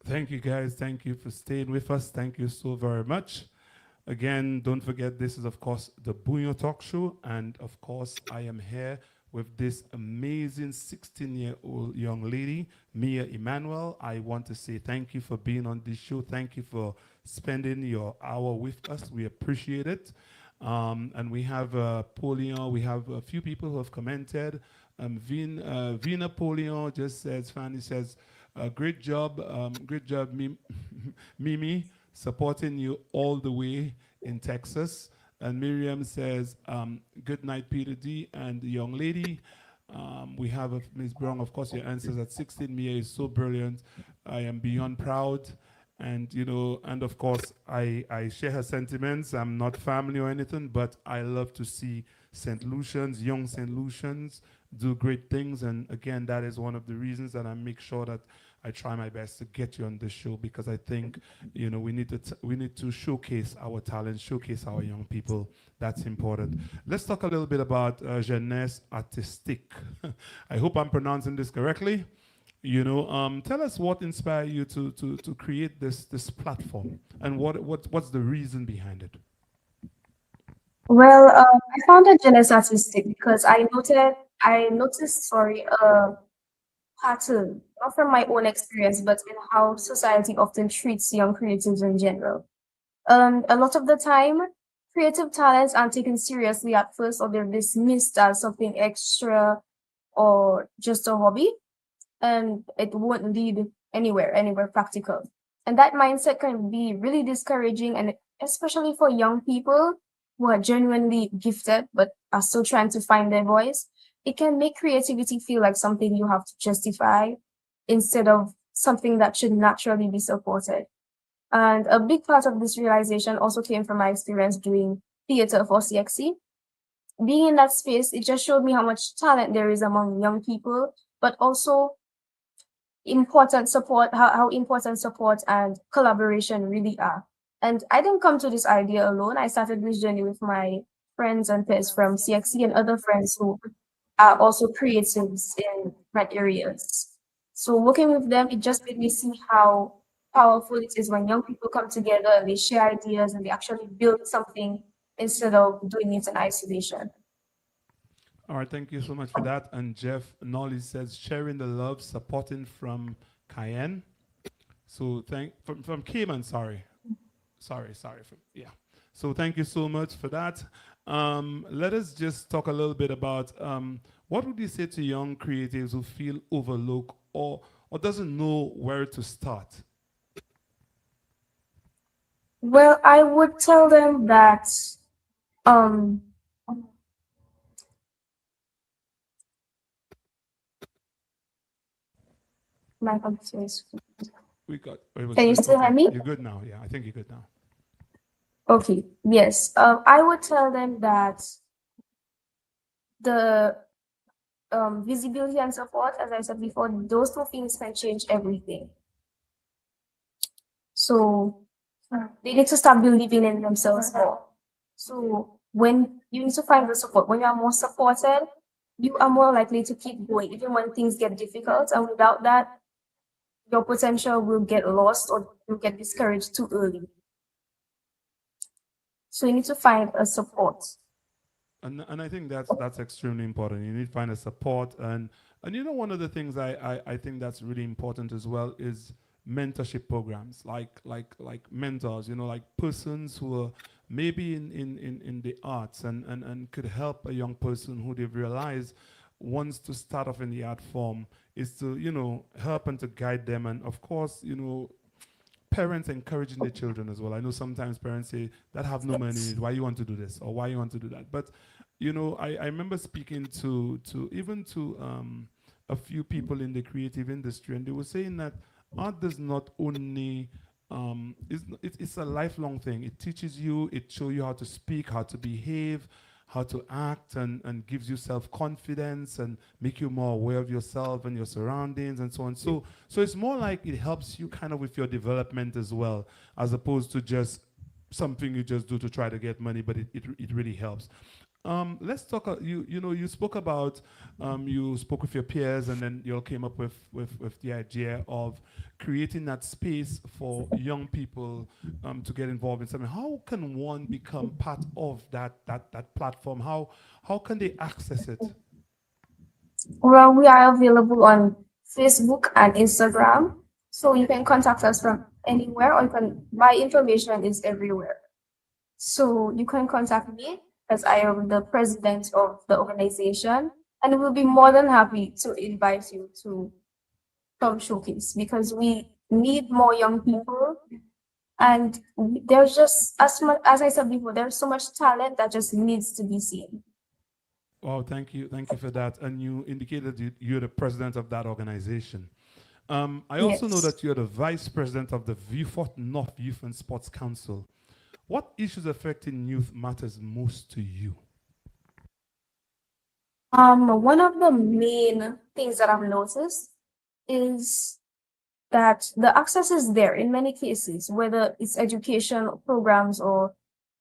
Speaker 12: Thank you, guys. Thank you for staying with us. Thank you so very much. Again, don't forget, this is, of course, the Bouyon Talk Show. And, of course, I am here with this amazing 16-year-old young lady, Mea Emmanuel. I want to say thank you for being on this show. Thank you for spending your hour with us. We appreciate it. And we have Bouyon. We have a few people who have commented. Vina Bouyon just says, Fanny says, great job, Mimi, supporting you all the way in Texas. And Miriam says, good night, Peter D. And the young lady, we have Ms. Brown, of course, your answers at 16. Mia is so brilliant. I am beyond proud. And, you know, and of course, I share her sentiments. I'm not family or anything, but I love to see St. Lucians, young St. Lucians, do great things. And again, that is one of the reasons that I make sure that I try my best to get you on this show, because I think, you know, we need to showcase our talent, showcase our young people. That's important. Let's talk a little bit about jeunesse artistique. I hope I'm pronouncing this correctly. You know, tell us what inspired you to create this platform, and what's the reason behind it.
Speaker 13: Well, I founded jeunesse artistique because I noticed, a pattern, not from my own experience, but in how society often treats young creatives in general. A lot of the time, creative talents aren't taken seriously at first, or they're dismissed as something extra or just a hobby, and it won't lead anywhere practical. And that mindset can be really discouraging, and especially for young people who are genuinely gifted but are still trying to find their voice, it can make creativity feel like something you have to justify instead of something that should naturally be supported. And a big part of this realization also came from my experience doing theater for CXC. Being in that space, it just showed me how much talent there is among young people, but also how important support and collaboration really are. And I didn't come to this idea alone. I started this journey with my friends and peers from CXC and other friends who are also creatives in different areas. So working with them, it just made me see how powerful it is when young people come together and they share ideas and they actually build something instead of doing it in isolation.
Speaker 12: All right, thank you so much for that. And Jeff Nolly says, sharing the love, supporting from Cayenne. So from Cayman, sorry. Yeah. So thank you so much for that. Let us just talk a little bit about what would you say to young creatives who feel overlooked or doesn't know where to start?
Speaker 13: Well, I would tell them that um my computer is. Can you still hear me?
Speaker 12: You're good now. Yeah, I think you're good now.
Speaker 13: Okay, yes. I would tell them that the visibility and support, as I said before, those two things can change everything. So they need to start believing in themselves more. So when you need to find the support, when you are more supported, you are more likely to keep going, even when things get difficult. And without that, your potential will get lost or you'll get discouraged too early. So you need to find a support.
Speaker 12: And I think that's extremely important. You need to find a support, and one of the things I think that's really important as well is mentorship programs, like mentors, like persons who are maybe in the arts and could help a young person who they've realized wants to start off in the art form, is to help and to guide them, and of course parents encouraging their children as well. I know sometimes parents say that have no money, why you want to do this or why you want to do that. But I remember speaking to a few people in the creative industry, and they were saying that art does not only it's a lifelong thing. It teaches you, it shows you how to speak, how to behave, how to act, and gives you self-confidence and make you more aware of yourself and your surroundings and so on. So it's more like it helps you kind of with your development as well, as opposed to just something you just do to try to get money, but it really helps. Let's talk. You spoke about you spoke with your peers, and then you all came up with the idea of creating that space for young people to get involved in something. How can one become part of that platform? How can they access it?
Speaker 13: Well, we are available on Facebook and Instagram, so you can contact us from anywhere, or my information is everywhere. So you can contact me, as I am the president of the organization, and we'll be more than happy to invite you to come showcase, because we need more young people, and there's just, as I said before, there's so much talent that just needs to be seen.
Speaker 12: Oh, thank you for that. And you indicated you're the president of that organization. I also know that you're the vice president of the Vieux North Youth and Sports Council. What issues affecting youth matters most to you?
Speaker 13: One of the main things that I've noticed is that the access is there in many cases, whether it's education programs or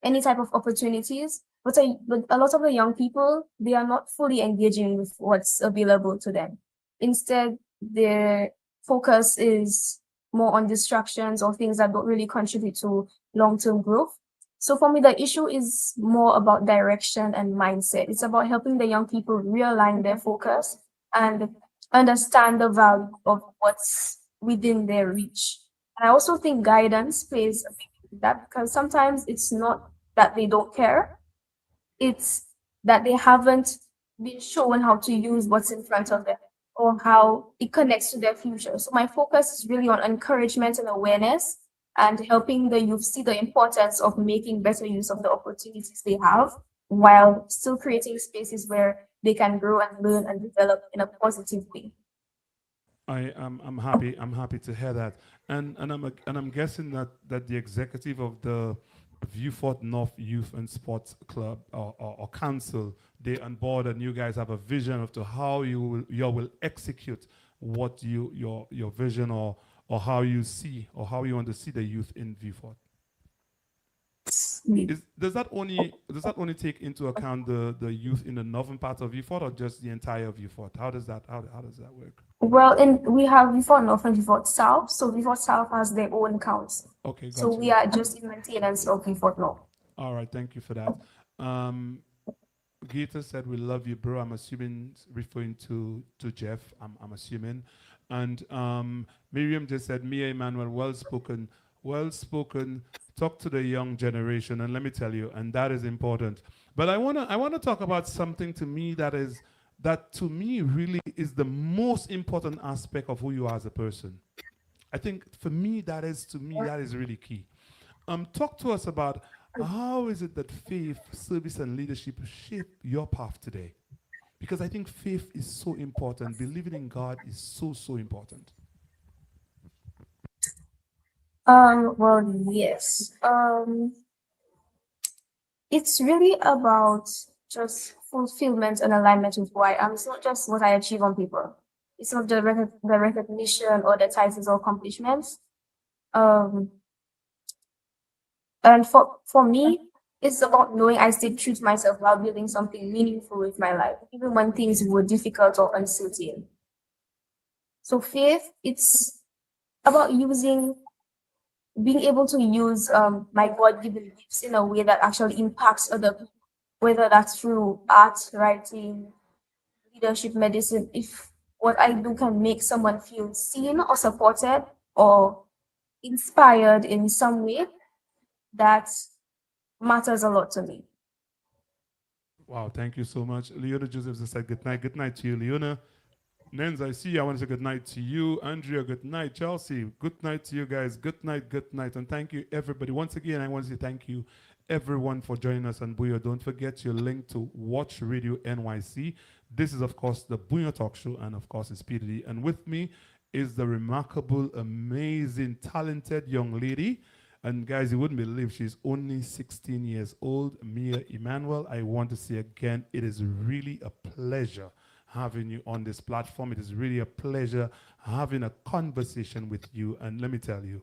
Speaker 13: any type of opportunities. But a lot of the young people, they are not fully engaging with what's available to them. Instead, their focus is more on distractions or things that don't really contribute to long-term growth. So for me, the issue is more about direction and mindset. It's about helping the young people realign their focus and understand the value of what's within their reach. And I also think guidance plays a big role in that, because sometimes it's not that they don't care, it's that they haven't been shown how to use what's in front of them or how it connects to their future. So my focus is really on encouragement and awareness, and helping the youth see the importance of making better use of the opportunities they have while still creating spaces where they can grow and learn and develop in a positive way.
Speaker 12: I'm happy to hear that. And I'm guessing that the executive of the Viewfort North Youth and Sports Club or Council, they on board, and you guys have a vision of to how you will execute what your vision, or how you see, or how you want to see the youth in Viewfort. Does that only take into account the youth in the northern part of Viewfort, or just the entire Viewfort? How does that work?
Speaker 13: Well, we have Vifor North and Vifor South. So Vifor South has their own council.
Speaker 12: Okay,
Speaker 13: So
Speaker 12: got
Speaker 13: we
Speaker 12: you.
Speaker 13: are just in maintenance of Vifor North.
Speaker 12: All right, thank you for that. Um, Gator said, "We love you, bro." I'm assuming referring to Jeff. I'm assuming, and Miriam just said, "Mea Emmanuel, well spoken, well spoken. Talk to the young generation." And let me tell you, and that is important. But I wanna talk about something that to me really is the most important aspect of who you are as a person. I think for me that is really key. Talk to us about how is it that faith, service, and leadership shape your path today? Because I think faith is so important. Believing in God is so important.
Speaker 13: Well, yes. It's really about just fulfillment and alignment with who I am. It's not just what I achieve on paper. It's not the recognition or the titles or accomplishments. Um, and for me, it's about knowing I stayed true to myself while building something meaningful with my life, even when things were difficult or uncertain. So faith, it's about being able to use my God-given gifts in a way that actually impacts other people, whether that's through art, writing, leadership, medicine. If what I do can make someone feel seen or supported or inspired in some way, that matters a lot to me.
Speaker 12: Wow, thank you so much. Leona Joseph just said good night. Good night to you, Leona. Nens, I see you. I want to say good night to you. Andrea, good night. Chelsea, good night to you guys. Good night, good night. And thank you, everybody. Once again, I want to say thank you, everyone, for joining us on Bouyon. Don't forget your link to Watch Radio NYC. This is, of course, the Bouyon Talk Show, and, of course, it's PDD. And with me is the remarkable, amazing, talented young lady. And, guys, you wouldn't believe she's only 16 years old, Mea Emmanuel. I want to say again, it is really a pleasure having you on this platform. It is really a pleasure having a conversation with you. And let me tell you,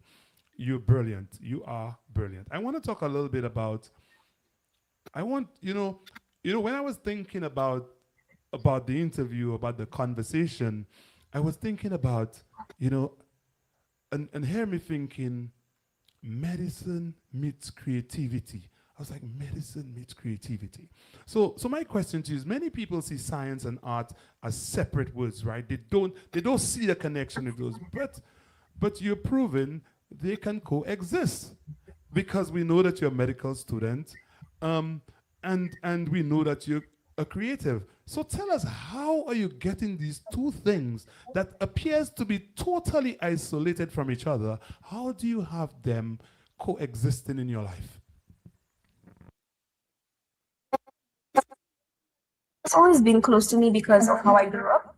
Speaker 12: you're brilliant. You are brilliant. I want to talk a little bit about, when I was thinking about the interview, about the conversation, I was thinking about, and hear me thinking, medicine meets creativity. I was like, medicine meets creativity. So my question to you is, many people see science and art as separate words, right? They don't see the connection with those. But you're proving they can coexist, because we know that you're a medical student, and we know that you're a creative. So tell us, how are you getting these two things that appears to be totally isolated from each other? How do you have them coexisting in your life?
Speaker 13: It's always been close to me because of how I grew up.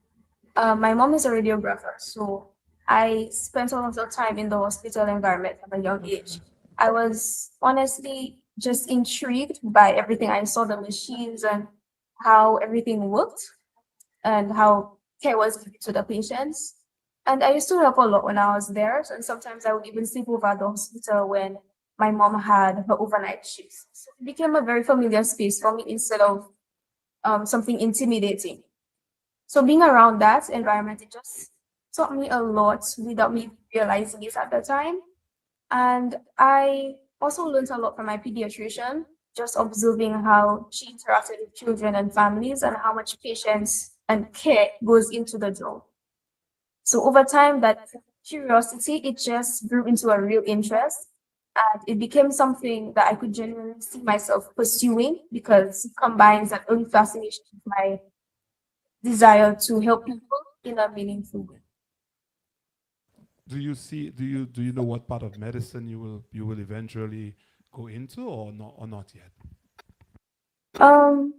Speaker 13: My mom is a radiographer, so I spent a lot of time in the hospital environment at a young age. I was honestly just intrigued by everything. I saw the machines and how everything worked and how care was given to the patients. And I used to help a lot when I was there. And sometimes I would even sleep over at the hospital when my mom had her overnight shifts. So it became a very familiar space for me instead of something intimidating. So being around that environment, it just taught me a lot without me realizing it at the time. And I also learned a lot from my pediatrician, just observing how she interacted with children and families and how much patience and care goes into the job. So over time, that curiosity, it just grew into a real interest. And it became something that I could genuinely see myself pursuing because it combines that own fascination with my desire to help people in a meaningful way.
Speaker 12: Do you know what part of medicine you will eventually go into, or not yet?
Speaker 13: Um,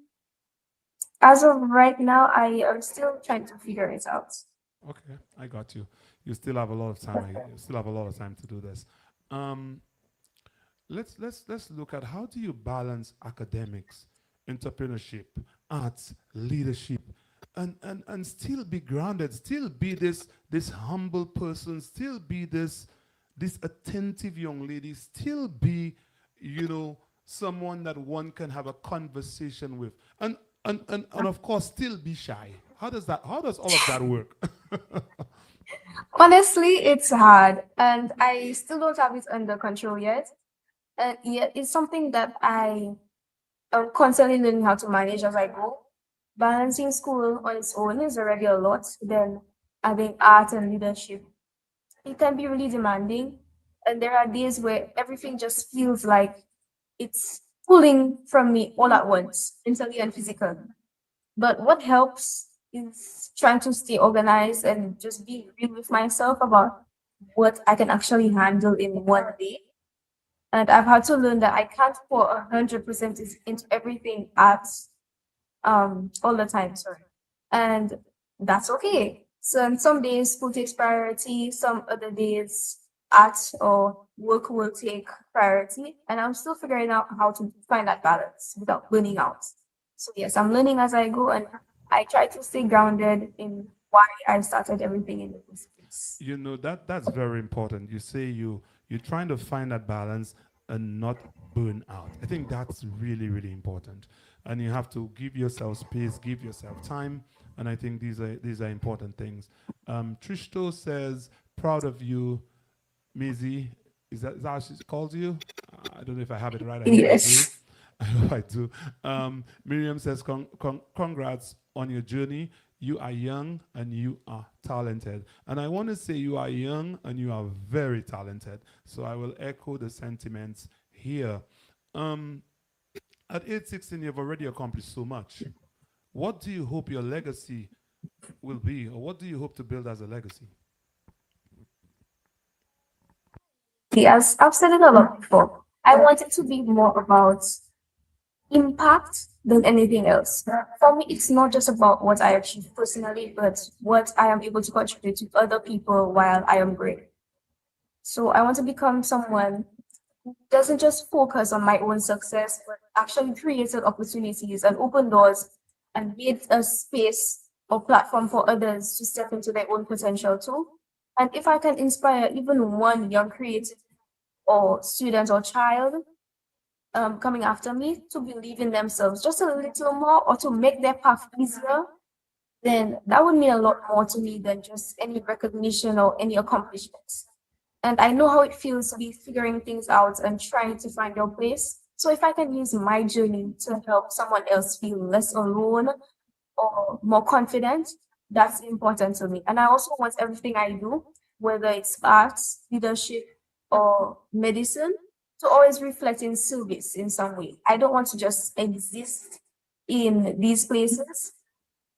Speaker 13: as of right now, I am still trying to figure it out.
Speaker 12: Okay, I got you. You still have a lot of time. You still have a lot of time to do this. Um, let's look at how do you balance academics, entrepreneurship, arts, leadership, and still be grounded, still be this humble person, still be this attentive young lady, still be, someone that one can have a conversation with, and of course still be shy. How does all of that work?
Speaker 13: Honestly, it's hard, and I still don't have it under control yet. And yet, it's something that I am constantly learning how to manage as I go. Balancing school on its own is already a lot. Then adding art and leadership, it can be really demanding. And there are days where everything just feels like it's pulling from me all at once, mentally and physically. But what helps is trying to stay organized and just be real with myself about what I can actually handle in one day. And I've had to learn that I can't pour 100% into everything at all the time. Sorry, and that's okay. So on some days school takes priority, some other days art or work will take priority, and I'm still figuring out how to find that balance without burning out. So yes, I'm learning as I go, and I try to stay grounded in why I started everything in the first place.
Speaker 12: That's very important. You say you're trying to find that balance and not burn out. I think that's really important, and you have to give yourself space, give yourself time, and I think these are important things. Trishto says, "Proud of you, Maisie." Is that how she calls you? I don't know if I have it right. I hope I do.
Speaker 13: Yes.
Speaker 12: I hope I do. Miriam says, congrats on your journey. You are young and you are talented. And I want to say you are young and you are very talented. So I will echo the sentiments here. Um, at age 16, you've already accomplished so much. What do you hope your legacy will be, or what do you hope to build as a legacy?
Speaker 13: Yes, I've said it a lot before. I want it to be more about impact than anything else. For me, it's not just about what I achieve personally, but what I am able to contribute to other people while I am great. So I want to become someone who doesn't just focus on my own success, but actually created opportunities and open doors and made a space or platform for others to step into their own potential too. And if I can inspire even one young creative or student or child coming after me to believe in themselves just a little more or to make their path easier, then that would mean a lot more to me than just any recognition or any accomplishments. And I know how it feels to be figuring things out and trying to find your place. So if I can use my journey to help someone else feel less alone or more confident, that's important to me. And I also want everything I do, whether it's arts, leadership, or medicine, to always reflect in service in some way. I don't want to just exist in these places.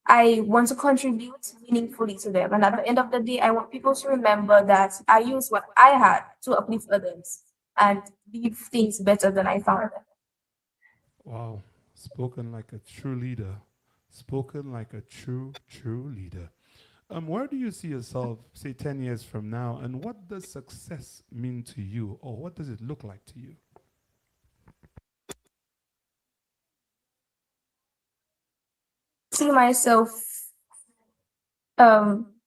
Speaker 13: I want to contribute meaningfully to them. And at the end of the day, I want people to remember that I use what I had to uplift others and leave things better than I found them.
Speaker 12: Wow, spoken like a true leader. Spoken like a true leader. Where do you see yourself, say, 10 years from now, and what does success mean to you, or what does it look like to you?
Speaker 13: See myself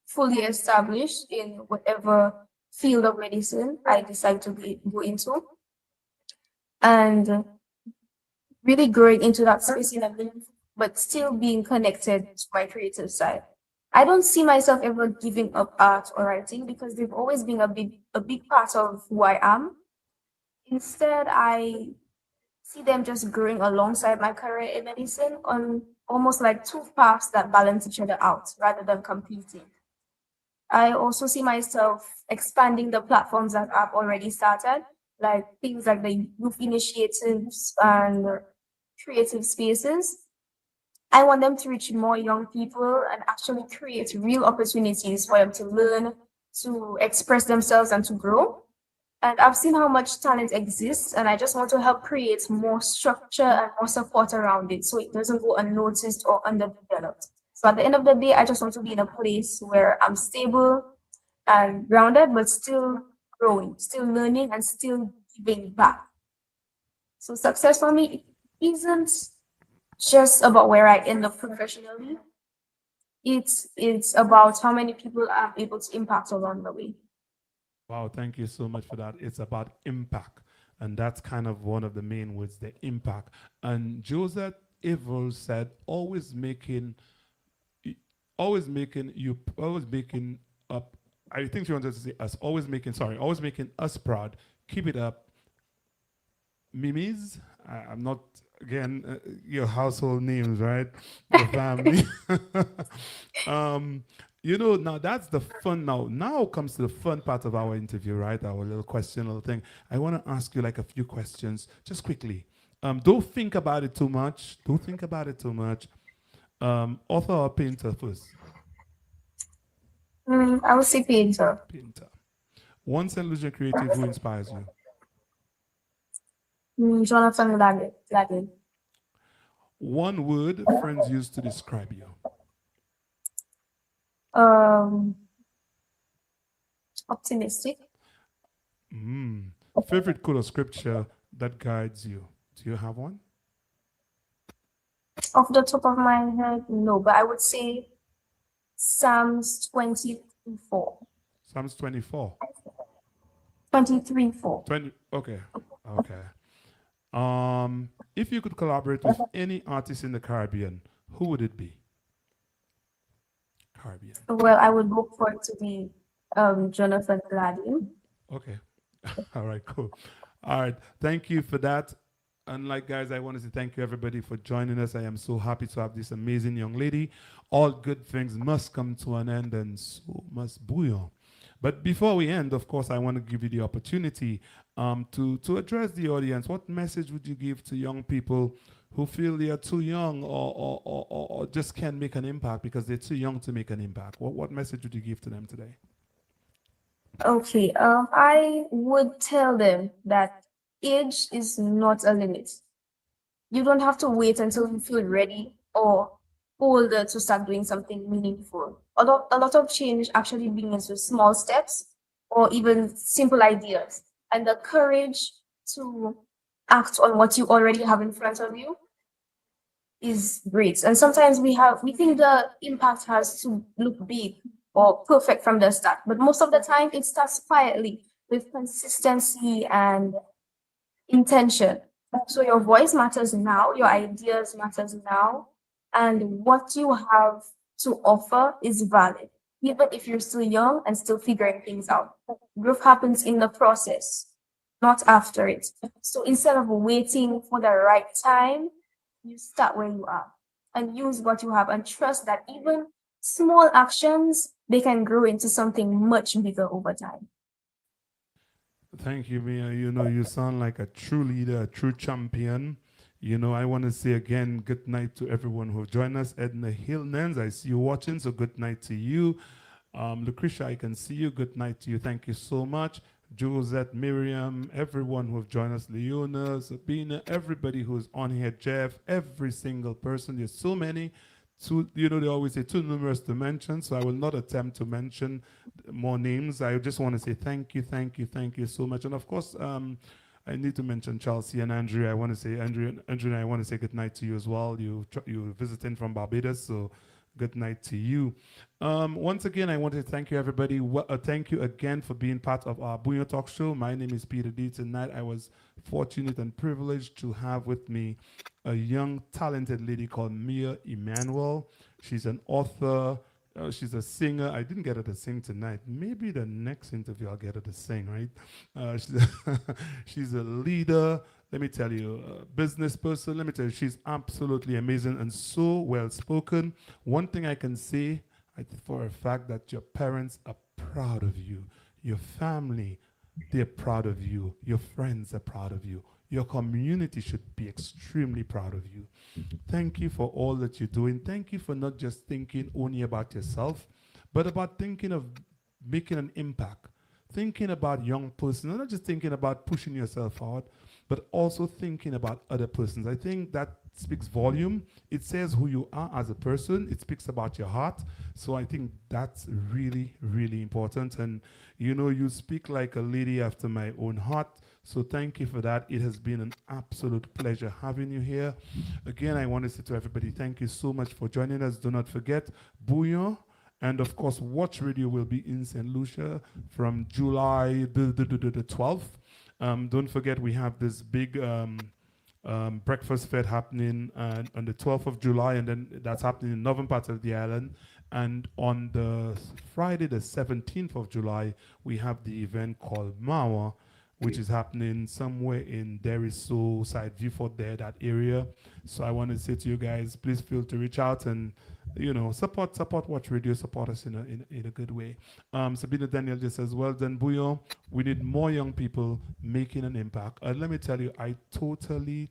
Speaker 13: fully established in whatever field of medicine I decide to go into, and really growing into that space in a minute, but still being connected to my creative side. I don't see myself ever giving up art or writing because they've always been a big part of who I am. Instead, I see them just growing alongside my career in medicine on almost like two paths that balance each other out rather than competing. I also see myself expanding the platforms that I've already started, like things like the youth initiatives and creative spaces. I want them to reach more young people and actually create real opportunities for them to learn, to express themselves and to grow. And I've seen how much talent exists, and I just want to help create more structure and more support around it so it doesn't go unnoticed or underdeveloped. So at the end of the day, I just want to be in a place where I'm stable and grounded, but still growing, still learning, and still giving back. So success for me isn't just about where I end up professionally. It's about how many people I'm able to impact along the way.
Speaker 12: Wow, thank you so much for that. It's about impact. And that's kind of one of the main words, the impact. And Joseph Evil said, always making up. I think she wanted to say us, always making us proud. Keep it up. Mimi's, I'm not, again, your household names, right? Your family. Now that's the fun. Now comes to the fun part of our interview, right? Our little question, little thing. I want to ask you like a few questions, just quickly. Don't think about it too much. Author or painter first?
Speaker 13: I would say painter.
Speaker 12: Painter. One St. Lucia creative who inspires you?
Speaker 13: Jonathan Laggett.
Speaker 12: One word friends use to describe you?
Speaker 13: Optimistic.
Speaker 12: Favorite quote or scripture that guides you? Do you have one?
Speaker 13: Off the top of my head, no, but I would say Psalms 23:4.
Speaker 12: Psalms 24.
Speaker 13: 23:4.
Speaker 12: 20. Okay. If you could collaborate with any artist in the Caribbean, who would it be? Caribbean.
Speaker 13: Well, I would look for it to be Jonathan Gladden.
Speaker 12: Okay. All right, cool. All right. Thank you for that. And guys, I want to say thank you everybody for joining us. I am so happy to have this amazing young lady. All good things must come to an end, and so must Bouyon. But before we end, of course, I want to give you the opportunity to address the audience. What message would you give to young people who feel they are too young or just can't make an impact because they're too young to make an impact? What message would you give to them today?
Speaker 13: Okay, I would tell them that age is not a limit. You don't have to wait until you feel ready or older to start doing something meaningful. A lot of change actually begins with small steps or even simple ideas. And the courage to act on what you already have in front of you is great. And sometimes we think the impact has to look big or perfect from the start, but most of the time it starts quietly with consistency and intention. So your voice matters now, your ideas matters now, and what you have to offer is valid, even if you're still young and still figuring things out. Growth happens in the process, not after it. So instead of waiting for the right time, you start where you are and use what you have and trust that even small actions, they can grow into something much bigger over time.
Speaker 12: Thank you, Mia. You sound like a true leader, a true champion. I want to say again, good night to everyone who joined us. Edna Hillnens, I see you watching, so good night to you. Lucretia, I can see you. Good night to you. Thank you so much. Josette, Miriam, everyone who have joined us, Leona, Sabina, everybody who's on here, Jeff, every single person. There's so many. They always say too numerous to mention, so I will not attempt to mention more names. I just want to say thank you so much. And of course, I need to mention Chelsea and Andrea. I want to say Andrea and I want to say good night to you as well. You're visiting from Barbados, so good night to you. Once again, I want to thank you, everybody. Thank you again for being part of our Bouyon Talk Show. My name is Peter D. Tonight, I was fortunate and privileged to have with me a young, talented lady called Mea Emmanuel. She's an author. She's a singer. I didn't get her to sing tonight. Maybe the next interview I'll get her to sing, right? She's a leader. Let me tell you, a business person. Let me tell you, she's absolutely amazing and so well spoken. One thing I can say for a fact that your parents are proud of you. Your family, they're proud of you. Your friends are proud of you. Your community should be extremely proud of you. Thank you for all that you're doing. Thank you for not just thinking only about yourself, but about thinking of making an impact, thinking about young persons, not just thinking about pushing yourself out, but also thinking about other persons. I think that speaks volume. It says who you are as a person. It speaks about your heart. So I think that's really, really important. And you know, you speak like a lady after my own heart. So thank you for that. It has been an absolute pleasure having you here. Again, I want to say to everybody, thank you so much for joining us. Do not forget Bouyon. And of course, Watch Radio will be in St. Lucia from July the 12th. Don't forget, we have this big breakfast fete happening on the 12th of July, and then that's happening in northern parts of the island. And on the Friday, the 17th of July, we have the event called Mawa, which is happening somewhere in Deriso, Side Viewfort there, that area. So I want to say to you guys, please feel to reach out and, you know, support Watch Radio, support us in a good way. Sabina Daniel just says, well done, Bouyon. We need more young people making an impact. Let me tell you, I totally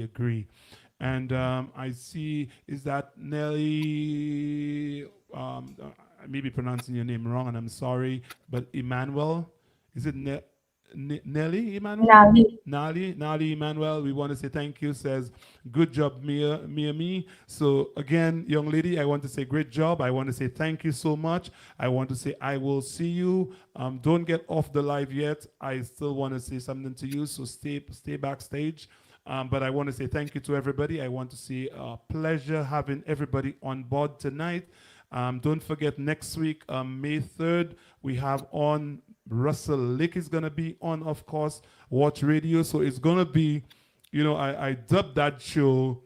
Speaker 12: agree. And I see, is that Nelly, I may be pronouncing your name wrong and I'm sorry, but Emmanuel, is it Nelly Emmanuel? Nali Emmanuel, we want to say thank you, says, good job, Mia. So again, young lady, I want to say great job. I want to say thank you so much. I want to say I will see you. Don't get off the live yet. I still want to say something to you, so stay backstage. But I want to say thank you to everybody. I want to say a pleasure having everybody on board tonight. Don't forget, next week, May 3rd, we have on Russell Lake is going to be on, of course, Watch Radio. So it's going to be, you know, I dubbed that show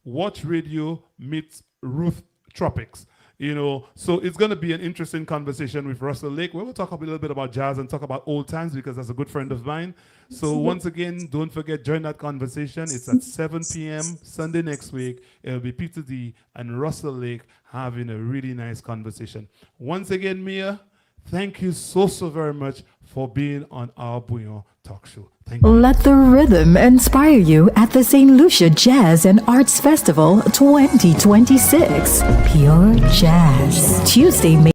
Speaker 12: Watch Radio meets Ruth Tropics. You know, so it's going to be an interesting conversation with Russell Lake, where we'll talk a little bit about jazz and talk about old times, because that's a good friend of mine. So once again, don't forget, join that conversation. It's at 7 p.m. Sunday next week. It'll be Peter D and Russell Lake having a really nice conversation. Once again, Mia, thank you so very much for being on our Bouyon talk show. Thank you.
Speaker 2: Let the rhythm inspire you at the St. Lucia Jazz and Arts Festival 2026. Pure Jazz. Tuesday, May